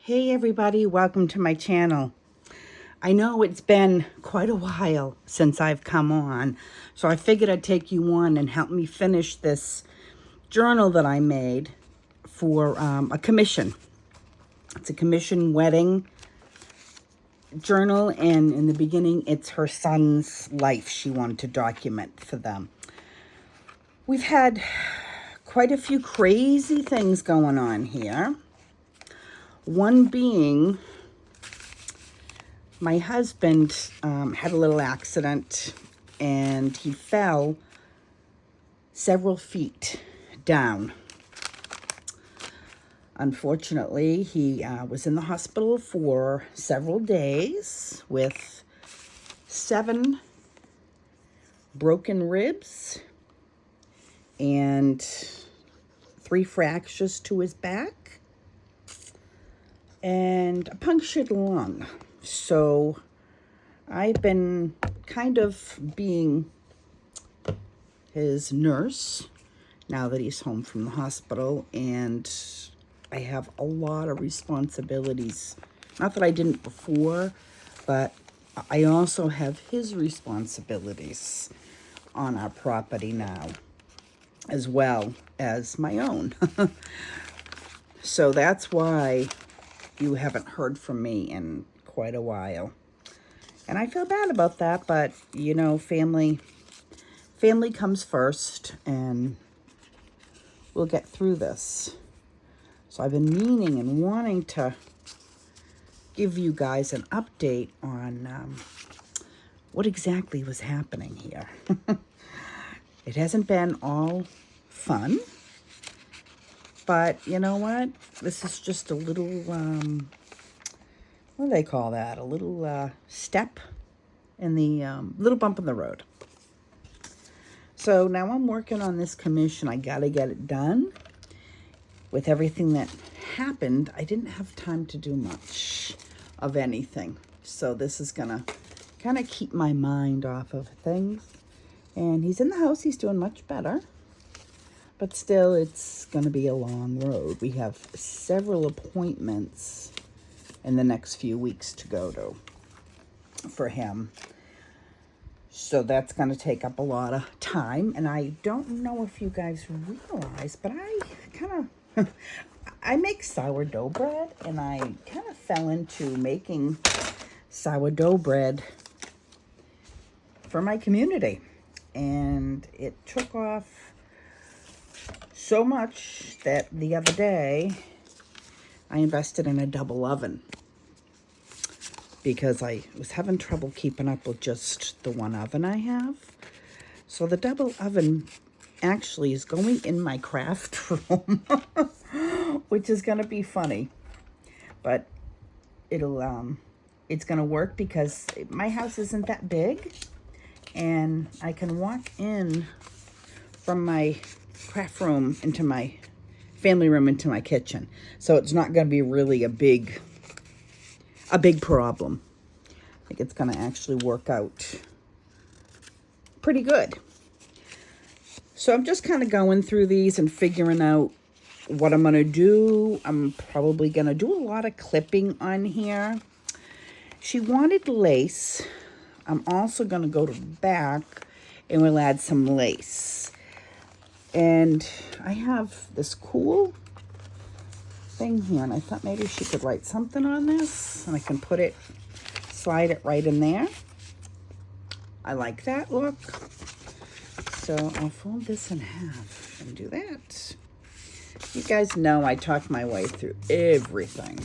Hey everybody, welcome to my channel. I know it's been quite a while since I've come on, so I figured I'd take you on and help me finish this journal that I made for a commission. It's a commission wedding journal, and in the beginning it's her son's life she wanted to document for them. We've had quite a few crazy things going on here. One being, my husband had a little accident and he fell several feet down. Unfortunately, he was in the hospital for several days with 7 broken ribs and 3 fractures to his back and a punctured lung. So I've been kind of being his nurse now that he's home from the hospital, and I have a lot of responsibilities. Not that I didn't before, but I also have his responsibilities on our property now, as well as my own. So that's why you haven't heard from me in quite a while. And I feel bad about that, but you know, family comes first, and we'll get through this. So I've been meaning and wanting to give you guys an update on what exactly was happening here. It hasn't been all fun, but you know what? This is just a little, what do they call that? A little step in the, little bump in the road. So now I'm working on this commission. I gotta get it done. With everything that happened, I didn't have time to do much of anything. So this is gonna kind of keep my mind off of things. And he's in the house, he's doing much better. But still, it's gonna be a long road. We have several appointments in the next few weeks to go to for him. So that's going to take up a lot of time. And I don't know if you guys realize, but I kind of, I make sourdough bread, and I kind of fell into making sourdough bread for my community. And it took off so much that the other day I invested in a double oven, because I was having trouble keeping up with just the one oven I have. So the double oven actually is going in my craft room, which is going to be funny. But it's going to work because my house isn't that big, and I can walk in from my craft room into my family room into my kitchen. So it's not going to be really a big problem. I think it's going to actually work out pretty good. So I'm just kind of going through these and figuring out what I'm going to do. I'm probably going to do a lot of clipping on here. She wanted lace. I'm also going to go to the back and we'll add some lace. And I have this cool thing here, and I thought maybe she could write something on this, and I can slide it right in there. I like that look. So I'll fold this in half and do that. You guys know I talk my way through everything.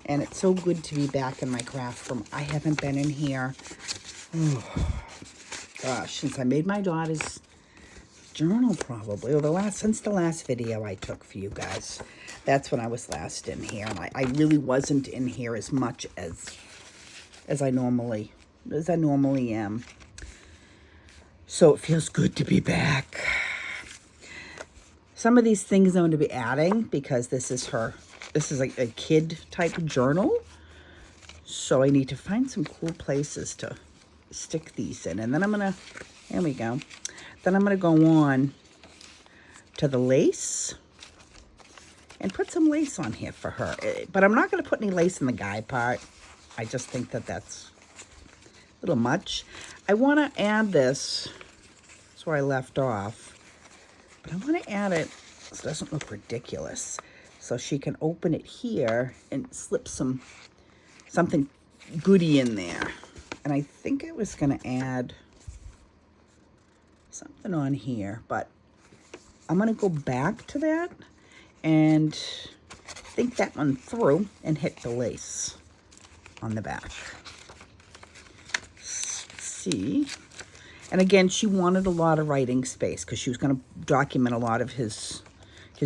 And it's so good to be back in my craft room. I haven't been in here, gosh, since I made my daughter's journal, probably, or since the last video I took for you guys. That's when I was last in here, and I really wasn't in here as much as I normally am. So it feels good to be back. Some of these things I'm going to be adding because this is like a kid type journal. So I need to find some cool places to stick these in, and then there we go. Then I'm going to go on to the lace and put some lace on here for her. But I'm not going to put any lace in the guy part. I just think that that's a little much. I want to add this. That's where I left off. But I want to add it so it doesn't look ridiculous. So she can open it here and slip something goody in there. And I think I was going to add something on here, but I'm going to go back to that and think that one through and hit the lace on the back. Let's see. And again, she wanted a lot of writing space because she was going to document a lot of his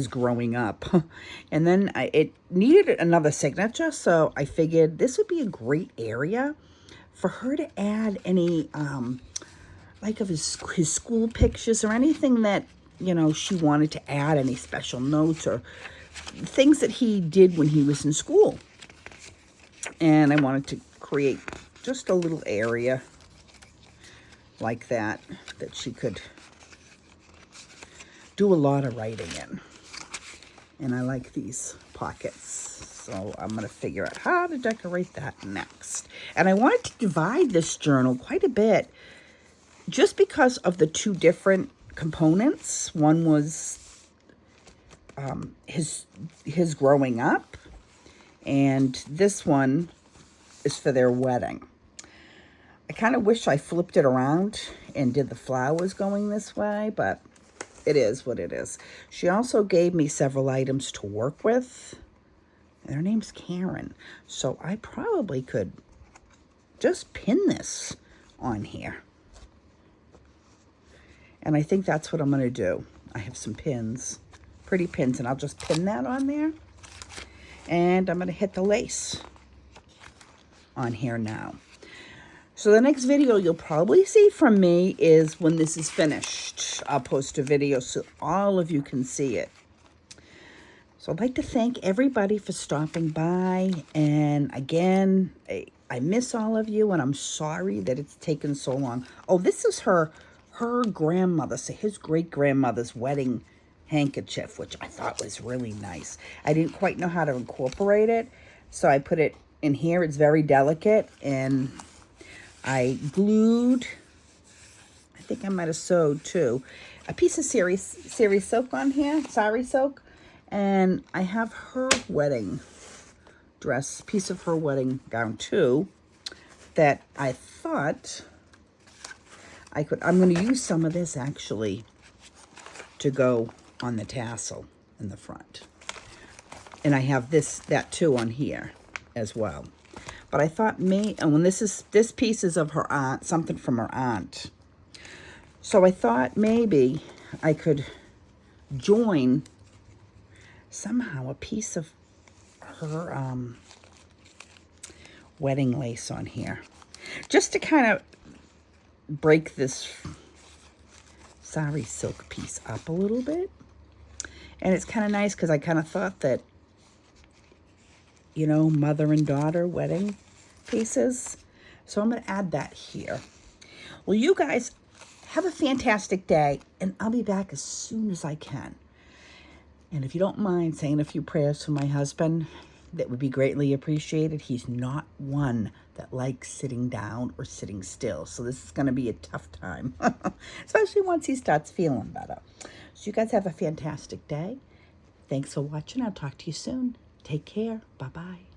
growing up. And then it needed another signature, so I figured this would be a great area for her to add any like of his school pictures or anything that, you know, she wanted to add, any special notes or things that he did when he was in school. And I wanted to create just a little area like that she could do a lot of writing in. And I like these pockets, so I'm going to figure out how to decorate that next. And I wanted to divide this journal quite a bit just because of the two different components. One was his growing up, and this one is for their wedding. I kind of wish I flipped it around and did the flowers going this way, but it is what it is. She also gave me several items to work with. Her name's Karen. So I probably could just pin this on here. And I think that's what I'm going to do. I have some pins, pretty pins, and I'll just pin that on there. And I'm going to hit the lace on here now. So the next video you'll probably see from me is when this is finished. I'll post a video so all of you can see it. So I'd like to thank everybody for stopping by. And again, I miss all of you, and I'm sorry that it's taken so long. Oh, this is her grandmother, so his great-grandmother's wedding handkerchief, which I thought was really nice. I didn't quite know how to incorporate it, so I put it in here. It's very delicate, and I glued, I think I might have sewed too, a piece of sari silk on here, sari silk, and I have her wedding dress, piece of her wedding gown too, that I thought I could, I'm going to use some of this actually to go on the tassel in the front. And I have that too on here as well. But I thought and when this piece is of her aunt, something from her aunt. So I thought maybe I could join somehow a piece of her wedding lace on here. Just to kind of break this sari silk piece up a little bit. And it's kind of nice because I kind of thought that, you know, mother and daughter wedding pieces. So I'm going to add that here. Well, you guys have a fantastic day, and I'll be back as soon as I can. And if you don't mind saying a few prayers for my husband, that would be greatly appreciated. He's not one that likes sitting down or sitting still. So this is going to be a tough time, especially once he starts feeling better. So you guys have a fantastic day. Thanks for watching. I'll talk to you soon. Take care. Bye-bye.